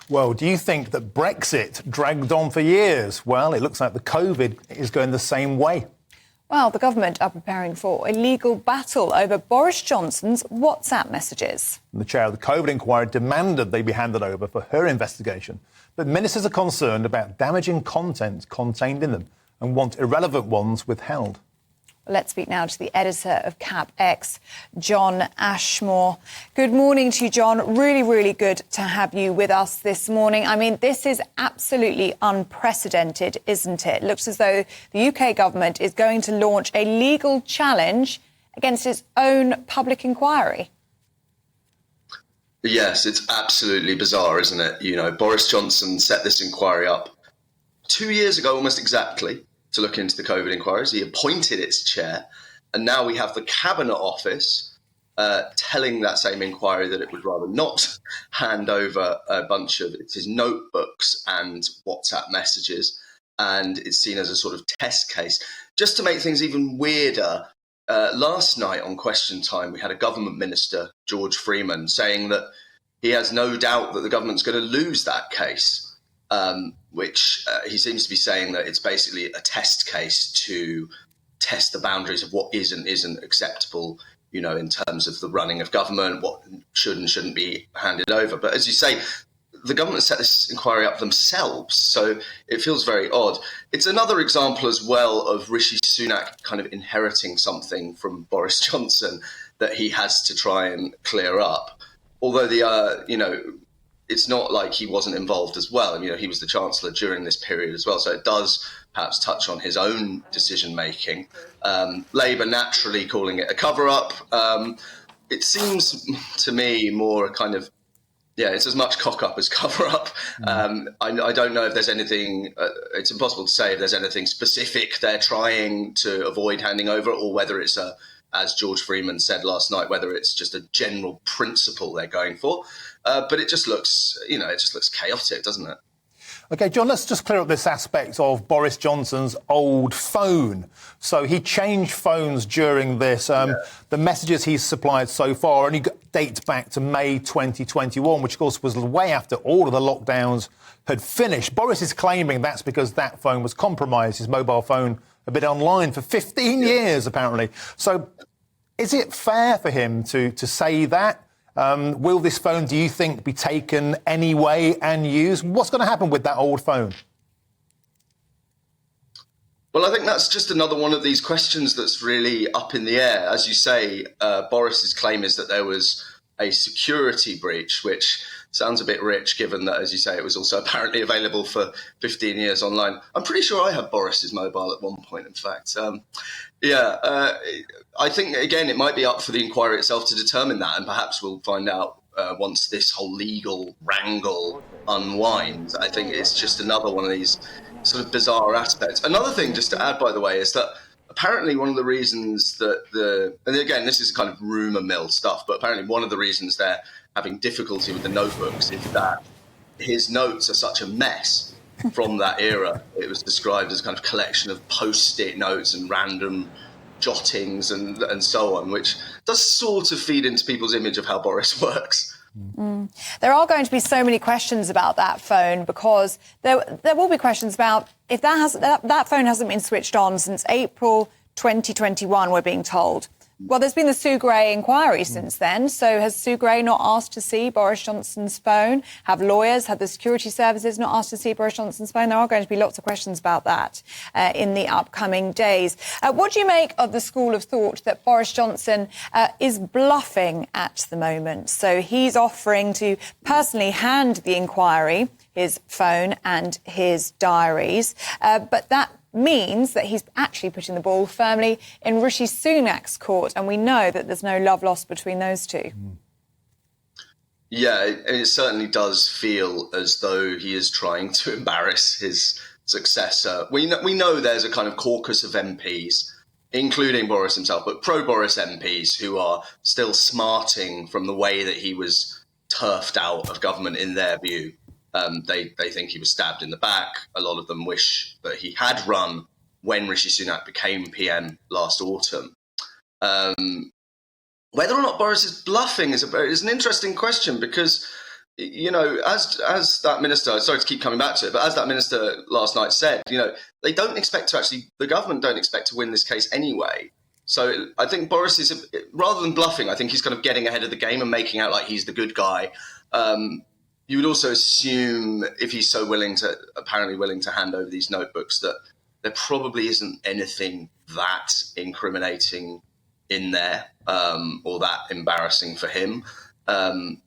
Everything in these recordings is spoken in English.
Well, do you think that Brexit dragged on for years? Well, it looks like the COVID is going the same way. Well, the government are preparing for a legal battle over Boris Johnson's WhatsApp messages. The chair of the COVID inquiry demanded they be handed over for her investigation. But ministers are concerned about damaging content contained in them and want irrelevant ones withheld. Let's speak now to the editor of CapX, John Ashmore. Good morning to you, John. Really good to have you with us this morning. I mean, this is absolutely unprecedented, isn't it? Looks as though the UK government is going to launch a legal challenge against its own public inquiry. Yes, it's absolutely bizarre, isn't it? You know, Boris Johnson set this inquiry up 2 years ago, almost exactly, to look into the COVID inquiries. He appointed its chair, and now we have the Cabinet Office telling that same inquiry that it would rather not hand over a bunch of his notebooks and WhatsApp messages, and it's seen as a sort of test case. Just to make things even weirder, last night on Question Time, we had a government minister, George Freeman, saying that he has no doubt that the government's going to lose that case. Which he seems to be saying that it's basically a test case to test the boundaries of what is and isn't acceptable, you know, in terms of the running of government, what should and shouldn't be handed over. But as you say, the government set this inquiry up themselves, so it feels very odd. It's another example as well of Rishi Sunak kind of inheriting something from Boris Johnson that he has to try and clear up. Although it's not like he wasn't involved as well. You know, he was the Chancellor during this period as well. So it does perhaps touch on his own decision-making. Labour naturally calling it a cover-up. It seems to me more kind of, it's as much cock-up as cover-up. I don't know if there's anything, it's impossible to say if there's anything specific they're trying to avoid handing over, or whether it's as George Freeman said last night, whether it's just a general principle they're going for. But it just looks, chaotic, doesn't it? OK, John, let's just clear up this aspect of Boris Johnson's old phone. So he changed phones during this. The messages he's supplied so far only date back to May 2021, which, of course, was way after all of the lockdowns had finished. Boris is claiming that's because that phone was compromised. His mobile phone had been online for 15 years, apparently. So is it fair for him to say that? Will this phone, do you think, be taken anyway and used? What's going to happen with that old phone? Well, I think that's just another one of these questions that's really up in the air. As you say, Boris's claim is that there was a security breach, which sounds a bit rich, given that, as you say, it was also apparently available for 15 years online. I'm pretty sure I had Boris's mobile at one point, in fact. I think, again, it might be up for the inquiry itself to determine that, and perhaps we'll find out once this whole legal wrangle unwinds. I think it's just another one of these sort of bizarre aspects. Another thing, just to add, by the way, is that apparently one of the reasons that and again, this is kind of rumour mill stuff, but apparently one of the reasons they're having difficulty with the notebooks is that his notes are such a mess from that era. It was described as a kind of collection of post-it notes and random jottings and so on, which does sort of feed into people's image of how Boris works. There are going to be so many questions about that phone, because there will be questions about if that phone hasn't been switched on since April 2021, we're being told. Well, there's been the Sue Gray inquiry since then. So has Sue Gray not asked to see Boris Johnson's phone? Have lawyers, have the security services not asked to see Boris Johnson's phone? There are going to be lots of questions about that in the upcoming days. What do you make of the school of thought that Boris Johnson is bluffing at the moment? So he's offering to personally hand the inquiry his phone and his diaries, but that means that he's actually putting the ball firmly in Rishi Sunak's court, and we know that there's no love lost between those two. Yeah, it certainly does feel as though he is trying to embarrass his successor. We know there's a kind of caucus of MPs, including Boris himself, but pro-Boris MPs who are still smarting from the way that he was turfed out of government in their view. They think he was stabbed in the back. A lot of them wish that he had run when Rishi Sunak became PM last autumn. Whether or not Boris is bluffing is an interesting question, because you know, as that minister, sorry to keep coming back to it, but as that minister last night said, you know, they don't expect to actually, the government don't expect to win this case anyway. So I think Boris is, rather than bluffing, I think he's kind of getting ahead of the game and making out like he's the good guy. You would also assume, if he's so apparently willing to hand over these notebooks, that there probably isn't anything that incriminating in there, or that embarrassing for him. On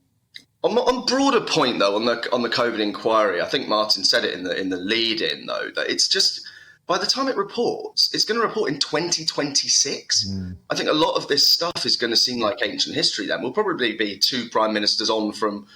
broader point though, on the COVID inquiry, I think Martin said it in the lead-in though, that it's just, by the time it reports, it's going to report in 2026. I think a lot of this stuff is going to seem like ancient history then. We'll probably be 3 prime ministers on from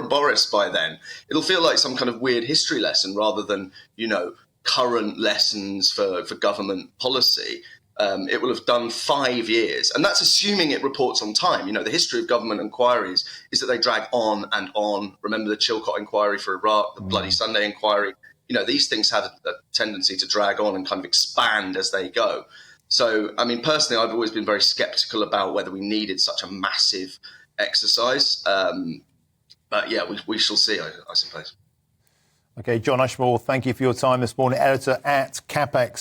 Boris by then. It'll feel like some kind of weird history lesson rather than, you know, current lessons for government policy. It will have done 5 years. And that's assuming it reports on time. You know, the history of government inquiries is that they drag on and on. Remember the Chilcot inquiry for Iraq, the Bloody Sunday inquiry. You know, these things have a tendency to drag on and kind of expand as they go. So, I mean, personally, I've always been very skeptical about whether we needed such a massive exercise. But yeah, we shall see, I suppose. OK, John Ashmore, thank you for your time this morning. Editor at Capex.